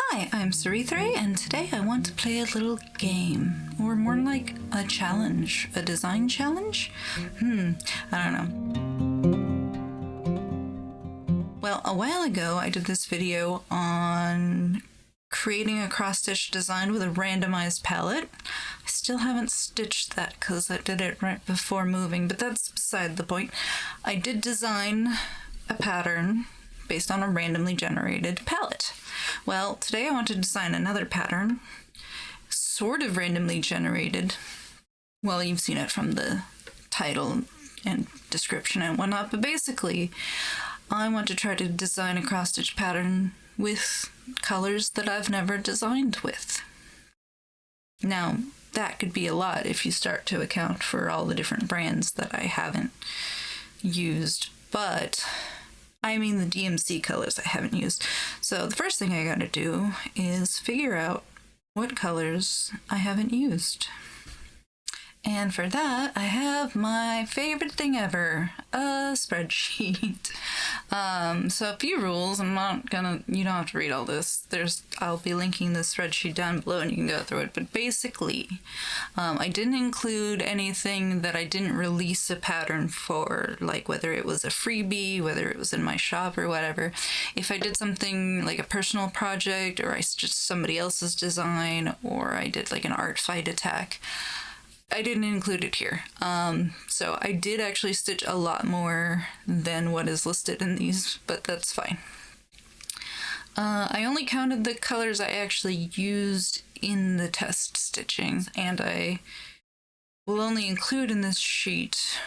Hi, I'm Sarithre, and today I want to play a little game, or more like a challenge, a design challenge? I don't know. Well, a while ago I did this video on creating a cross-stitch design with a randomized palette. I still haven't stitched that because I did it right before moving, but that's beside the point. I did design a pattern based on a randomly generated palette. Well, today I want to design another pattern, sort of randomly generated. Well, you've seen it from the title and description and whatnot, but basically I want to try to design a cross-stitch pattern with colors that I've never designed with. Now, that could be a lot if you start to account for all the different brands that I haven't used, but I mean the DMC colors I haven't used. So the first thing I gotta do is figure out what colors I haven't used. And for that, I have my favorite thing ever, a spreadsheet. So a few rules. You don't have to read all this. I'll be linking the spreadsheet down below and you can go through it. But basically, I didn't include anything that I didn't release a pattern for, like whether it was a freebie, whether it was in my shop or whatever. If I did something like a personal project, or I stitched somebody else's design, or I did like an art fight attack, I didn't include it here. So I did actually stitch a lot more than what is listed in these, but that's fine. I only counted the colors I actually used in the test stitching, and I will only include in this sheet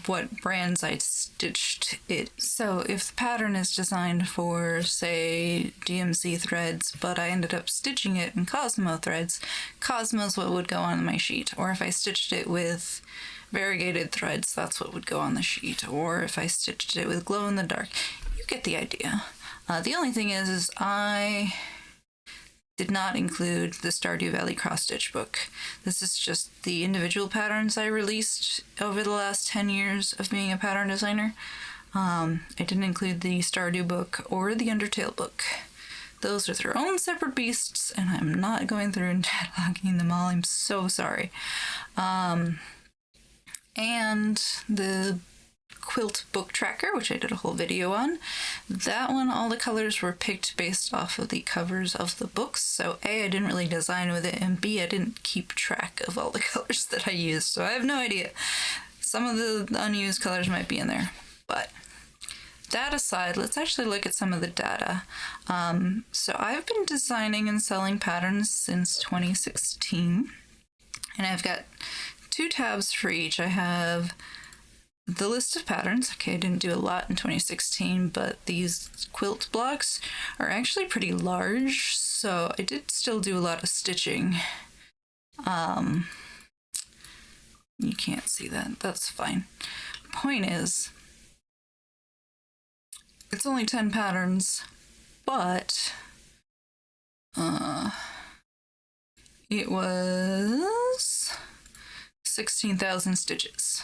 what brands I stitched it. So if the pattern is designed for, say, DMC threads, but I ended up stitching it in Cosmo threads, Cosmo's what would go on my sheet. Or if I stitched it with variegated threads, that's what would go on the sheet. Or if I stitched it with glow in the dark, you get the idea. The only thing is I did not include the Stardew Valley cross-stitch book. This is just the individual patterns I released over the last 10 years of being a pattern designer. I didn't include the Stardew book or the Undertale book. Those are their own separate beasts, and I'm not going through and cataloging them all. I'm so sorry. And the quilt book tracker, which I did a whole video on. That one, all the colors were picked based off of the covers of the books. So A, I didn't really design with it, and B, I didn't keep track of all the colors that I used. So I have no idea. Some of the unused colors might be in there. But that aside, let's actually look at some of the data. So I've been designing and selling patterns since 2016. And I've got 2 tabs for each. I have the list of patterns. Okay, I didn't do a lot in 2016, but these quilt blocks are actually pretty large, so I did still do a lot of stitching. You can't see that, that's fine. Point is, it's only 10 patterns, but it was 16,000 stitches.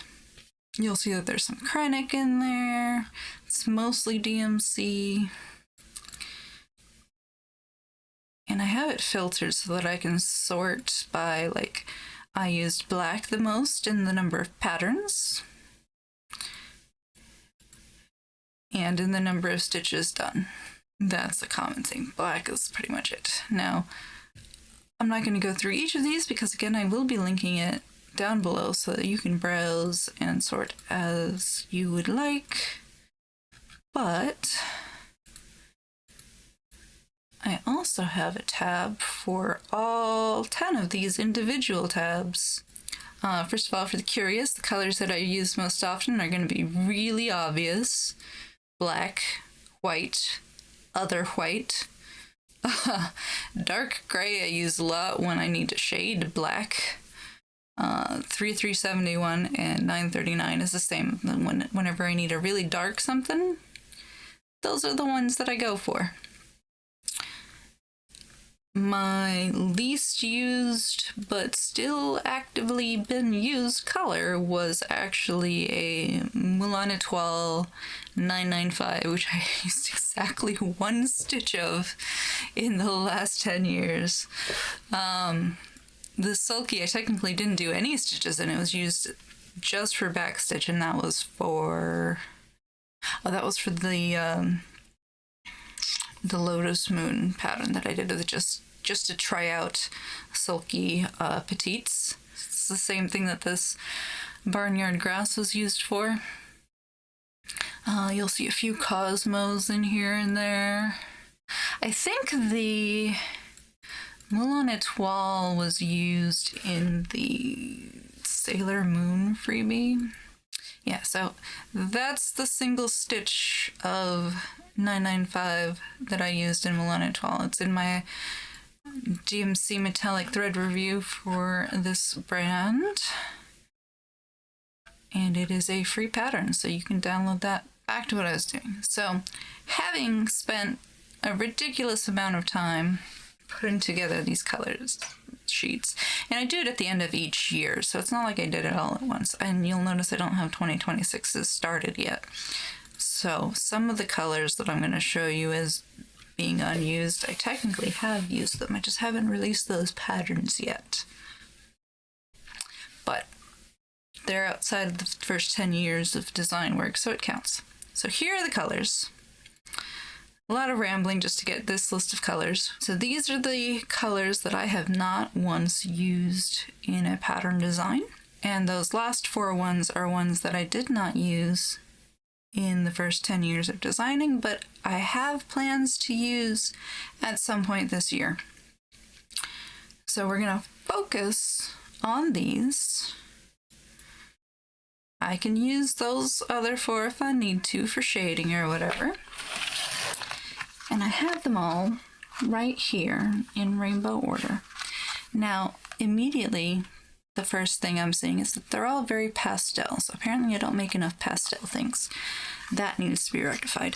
You'll see that there's some Krennic in there. It's mostly DMC. And I have it filtered so that I can sort by, like, I used black the most in the number of patterns, and in the number of stitches done. That's a common thing. Black is pretty much it. Now, I'm not going to go through each of these because, again, I will be linking it down below so that you can browse and sort as you would like. But I also have a tab for all 10 of these individual tabs. First of all, for the curious, the colors that I use most often are going to be really obvious. Black, white, other white. Dark gray I use a lot when I need to shade black. 3371 and 939 is the same. Whenever I need a really dark something, those are the ones that I go for. My least used but still actively been used color was actually a Moulin Etoile 995, which I used exactly one stitch of in the last 10 years. The Sulky, I technically didn't do any stitches and it was used just for backstitch, and that was for the Lotus Moon pattern that I did with just to try out Sulky Petites. It's the same thing that this Barnyard Grass was used for. You'll see a few Cosmos in here and there. I think the Moulin Etoile was used in the Sailor Moon freebie. Yeah, so that's the single stitch of 995 that I used in Moulin Etoile. It's in my DMC metallic thread review for this brand. And it is a free pattern, so you can download that. Back to what I was doing. So, having spent a ridiculous amount of time putting together these colors sheets, and I do it at the end of each year, so it's not like I did it all at once. And you'll notice I don't have 2026s started yet. So some of the colors that I'm going to show you as being unused, I technically have used them. I just haven't released those patterns yet. But they're outside of the first 10 years of design work, so it counts. So here are the colors. A lot of rambling just to get this list of colors. So these are the colors that I have not once used in a pattern design. And those last 4 ones are ones that I did not use in the first 10 years of designing, but I have plans to use at some point this year. So we're going to focus on these. I can use those other 4 if I need to for shading or whatever. And I have them all right here in rainbow order. Now, immediately, the first thing I'm seeing is that they're all very pastel. So apparently I don't make enough pastel things. That needs to be rectified.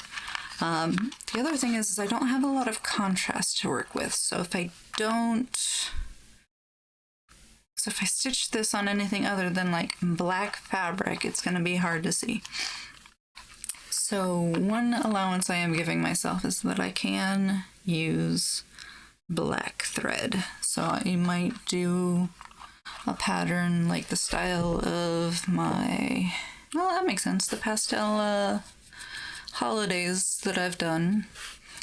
The other thing is I don't have a lot of contrast to work with. So if I stitch this on anything other than like black fabric, it's going to be hard to see. So one allowance I am giving myself is that I can use black thread. So I might do a pattern like the style of my, well, that makes sense, the pastel holidays that I've done.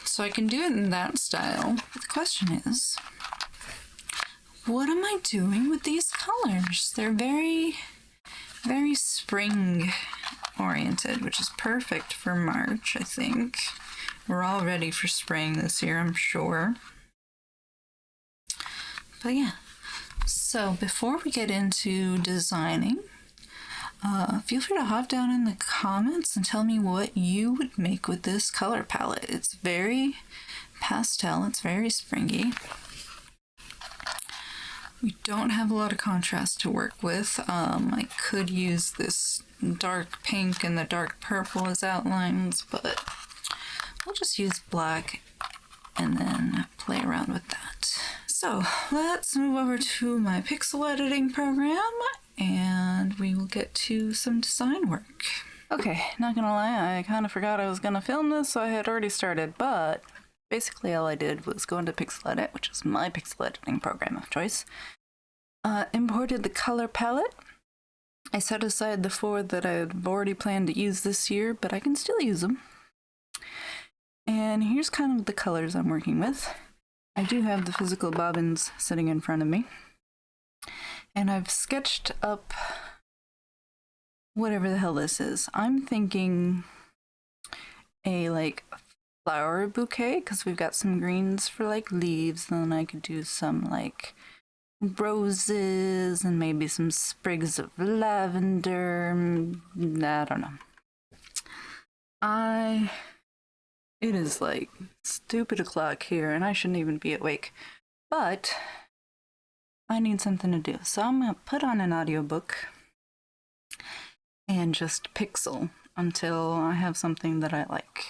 So I can do it in that style. But the question is, what am I doing with these colors? They're very, very spring oriented, which is perfect for March, I think. We're all ready for spring this year, I'm sure. But yeah, so before we get into designing, feel free to hop down in the comments and tell me what you would make with this color palette. It's very pastel, it's very springy. We don't have a lot of contrast to work with. I could use this dark pink and the dark purple as outlines, but I'll just use black and then play around with that. So let's move over to my pixel editing program and we will get to some design work. Okay, not gonna lie, I kind of forgot I was gonna film this, so I had already started, but basically all I did was go into Pixel Edit, which is my pixel editing program of choice. Imported the color palette. I set aside the 4 that I've already planned to use this year, but I can still use them. And here's kind of the colors I'm working with. I do have the physical bobbins sitting in front of me. And I've sketched up whatever the hell this is. I'm thinking a like flower bouquet, because we've got some greens for like leaves, and then I could do some like roses and maybe some sprigs of lavender. I don't know. It is like stupid o'clock here and I shouldn't even be awake, but I need something to do. So I'm gonna put on an audiobook and just pixel until I have something that I like.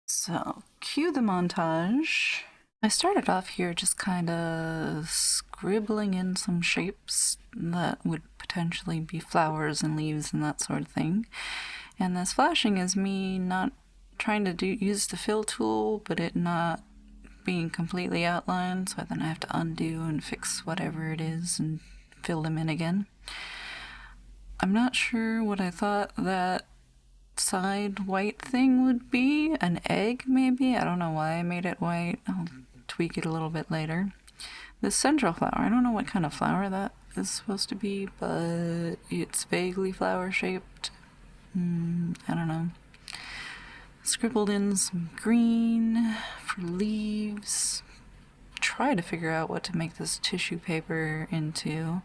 So cue the montage. I started off here just kind of scribbling in some shapes that would potentially be flowers and leaves and that sort of thing. And this flashing is me not trying to use the fill tool, but it not being completely outlined, so then I have to undo and fix whatever it is and fill them in again. I'm not sure what I thought that side white thing would be. An egg, maybe? I don't know why I made it white. I'll tweak it a little bit later. This central flower, I don't know what kind of flower that is supposed to be, but it's vaguely flower shaped. I don't know. Scribbled in some green for leaves. Try to figure out what to make this tissue paper into.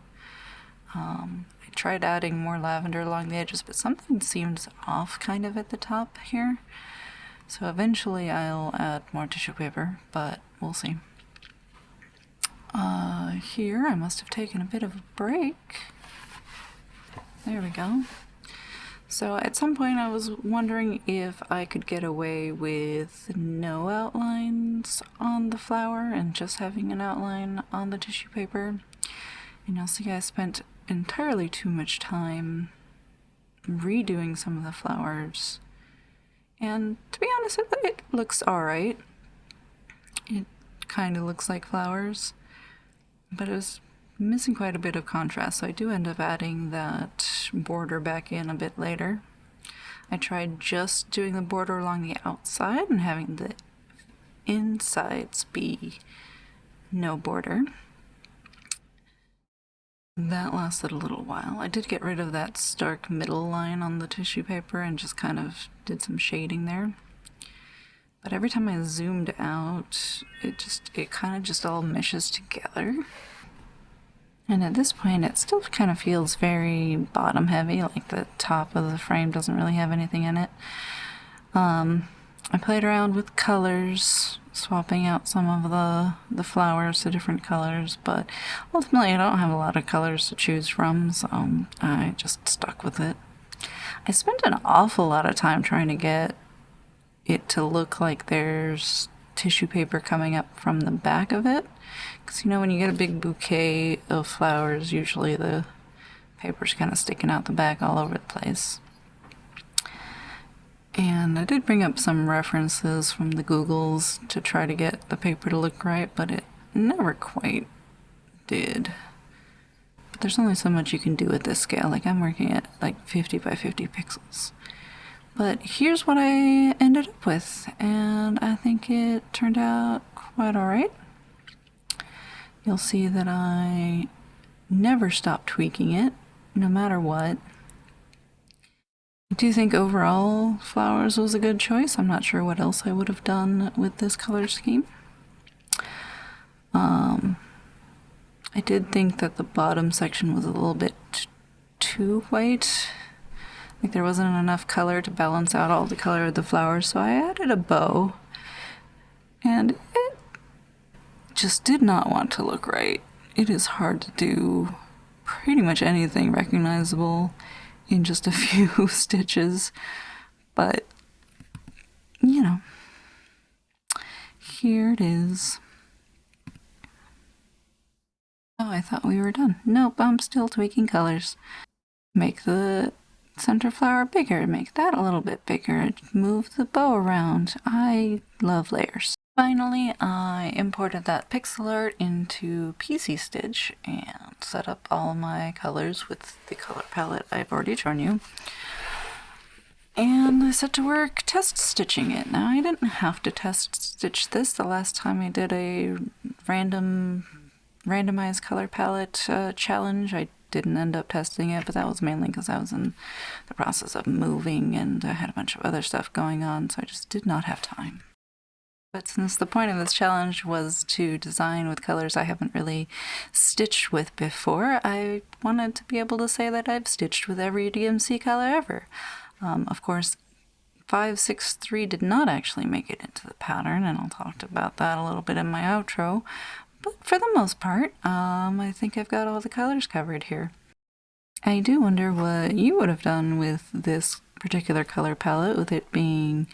I tried adding more lavender along the edges, but something seems off kind of at the top here. So eventually I'll add more tissue paper, but we'll see. Here I must have taken a bit of a break. There we go. So at some point I was wondering if I could get away with no outlines on the flower and just having an outline on the tissue paper. And you'll see I spent entirely too much time redoing some of the flowers. And to be honest, it looks alright. It kind of looks like flowers, but it was missing quite a bit of contrast, so I do end up adding that border back in a bit later. I tried just doing the border along the outside and having the insides be no border. That lasted a little while. I did get rid of that stark middle line on the tissue paper and just kind of did some shading there. But every time I zoomed out, it kind of just all meshes together. And at this point, it still kind of feels very bottom heavy, like the top of the frame doesn't really have anything in it. I played around with colors, swapping out some of the flowers to different colors, but ultimately I don't have a lot of colors to choose from, so I just stuck with it. I spent an awful lot of time trying to get it to look like there's tissue paper coming up from the back of it, because when you get a big bouquet of flowers, usually the paper's kind of sticking out the back all over the place. And I did bring up some references from the Googles to try to get the paper to look right, but it never quite did. But there's only so much you can do at this scale. Like, I'm working at like 50 by 50 pixels. But here's what I ended up with, and I think it turned out quite alright. You'll see that I never stopped tweaking it, no matter what. I do think overall flowers was a good choice. I'm not sure what else I would have done with this color scheme. I did think that the bottom section was a little bit too white. Like there wasn't enough color to balance out all the color of the flowers, so I added a bow. And it just did not want to look right. It is hard to do pretty much anything recognizable in just a few stitches, but here it is. Oh, I thought we were done. Nope, I'm still tweaking colors. Make the center flower bigger, make that a little bit bigger, move the bow around. I love layers. Finally, I imported that pixel art into PC Stitch and set up all my colors with the color palette I've already shown you. And I set to work test stitching it. Now, I didn't have to test stitch this. The last time I did a randomized color palette challenge, I didn't end up testing it, but that was mainly because I was in the process of moving and I had a bunch of other stuff going on, so I just did not have time. But since the point of this challenge was to design with colors I haven't really stitched with before, I wanted to be able to say that I've stitched with every DMC color ever. Of course, 563 did not actually make it into the pattern, and I'll talk about that a little bit in my outro. But for the most part, I think I've got all the colors covered here. I do wonder what you would have done with this particular color palette, with it being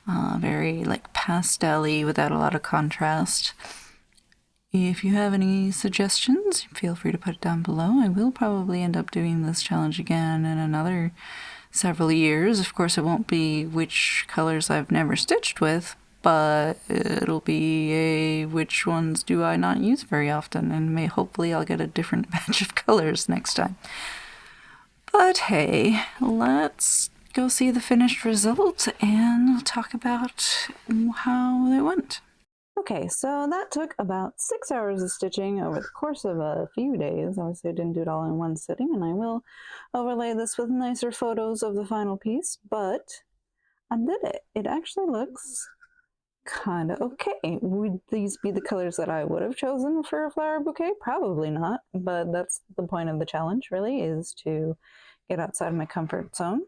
very like pastel-y without a lot of contrast. If you have any suggestions, feel free to put it down below. I will probably end up doing this challenge again in another several years. Of course, it won't be which colors I've never stitched with, but it'll be a which ones do I not use very often, and hopefully I'll get a different batch of colors next time. But hey, let's go see the finished result and talk about how it went. Okay, so that took about 6 hours of stitching over the course of a few days. Obviously I didn't do it all in one sitting, and I will overlay this with nicer photos of the final piece, but I did it. It actually looks kind of okay. Would these be the colors that I would have chosen for a flower bouquet? Probably not, but that's the point of the challenge, really, is to get outside my comfort zone.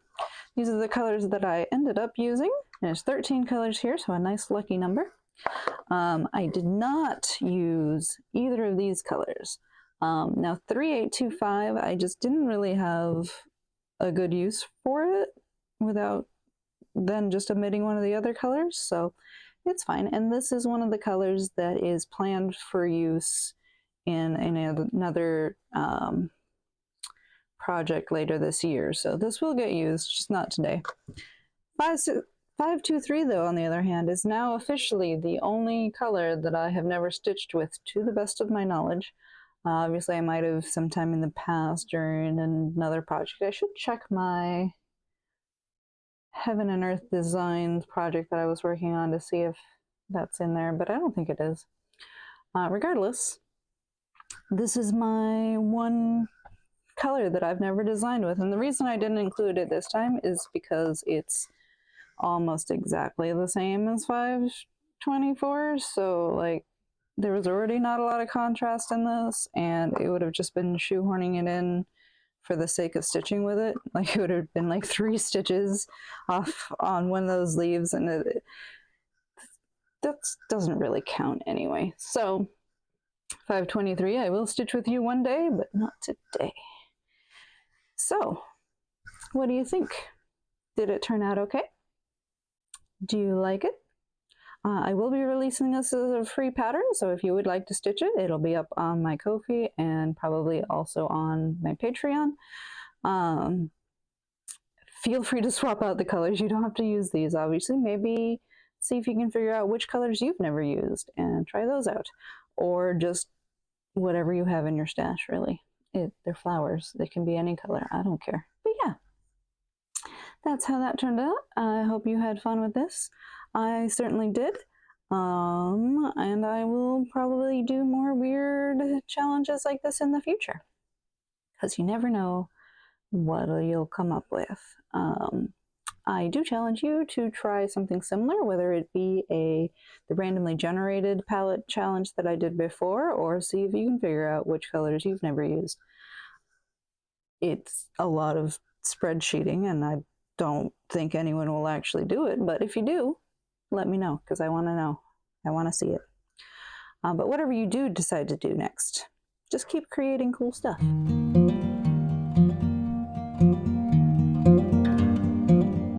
These are the colors that I ended up using. There's 13 colors here, so a nice lucky number. I did not use either of these colors. Now 3825, I just didn't really have a good use for it without then just omitting one of the other colors, so it's fine. And this is one of the colors that is planned for use in another project later this year, so this will get used, just not today. 523, though, on the other hand, is now officially the only color that I have never stitched with, to the best of my knowledge. Obviously, I might have sometime in the past during another project. I should check my Heaven and Earth Designs project that I was working on to see if that's in there, but I don't think it is. Regardless, this is my one color that I've never designed with, and the reason I didn't include it this time is because it's almost exactly the same as 524, so like there was already not a lot of contrast in this, and it would have just been shoehorning it in for the sake of stitching with it. Like, it would have been like 3 stitches off on one of those leaves, and that doesn't really count anyway. So 523, I will stitch with you one day, but not today. So what do you think? Did it turn out okay? Do you like it? I will be releasing this as a free pattern, so if you would like to stitch it, it'll be up on my Ko-fi and probably also on my Patreon. Feel free to swap out the colors. You don't have to use these, obviously. Maybe see if you can figure out which colors you've never used and try those out. Or just whatever you have in your stash, really. They're flowers. They can be any color. I don't care. But yeah, that's how that turned out. I hope you had fun with this. I certainly did. And I will probably do more weird challenges like this in the future, because you never know what you'll come up with. I do challenge you to try something similar, whether it be the randomly generated palette challenge that I did before, or see if you can figure out which colors you've never used. It's a lot of spreadsheeting, and I don't think anyone will actually do it, but if you do, let me know, because I want to know. I want to see it. But whatever you do decide to do next, just keep creating cool stuff.